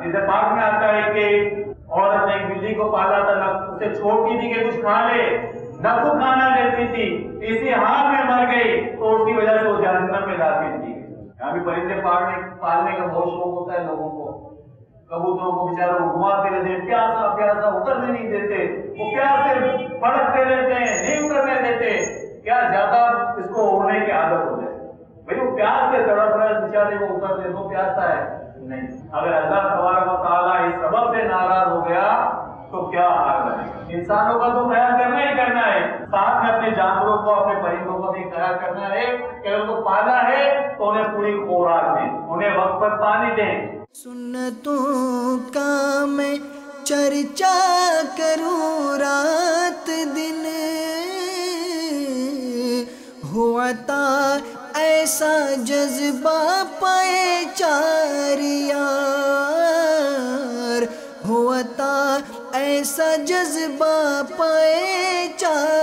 حدیث پاک میں آتا ہے کہ عورت نے ایک بلی کو پالا تھا، نہ اسے چھوڑتی تھی کہ کچھ کھا لے، نہ تو کھانا دیتی تھی، اسی حال میں مر گئی تو اس کی وجہ سے وہ جہنم میں داخل کی۔ یہاں بھی پرندے پالنے کا بہت شوق ہوتا ہے لوگوں کو، کبوتروں کو بیچاروں کو گھماتے رہتے ہیں، پیاسا پیاسا اترنے نہیں دیتے، وہ پیاسے پھڑکتے رہتے ہیں، نہیں اترنے دیتے، کیا زیادہ اس کو اڑنے کی عادت ہو جائے؟ بھئی وہ پیاس سے تڑپ رہا ہے بیچارے کو، اترنے دو، پیاسا ہے نہیں۔ اگر اللہ تبارک و تعالیٰ اس سبب سے ناراض ہو گیا تو کیا حال ہے؟ انسانوں کا تو خیال کرنا ہی کرنا ہے، ساتھ میں اپنے جانوروں کو، اپنے پرندوں کا بھی خیال کرنا ہے کہ ان کو پالا ہے تو انہیں پوری خوراک دیں، انہیں وقت پر پانی دیں۔ سنتوں کا میں چرچا کروں رات دن، ہوا تھا ایسا جذبہ پائے چار یار، ہوا تھا ایسا جذبہ پائے چار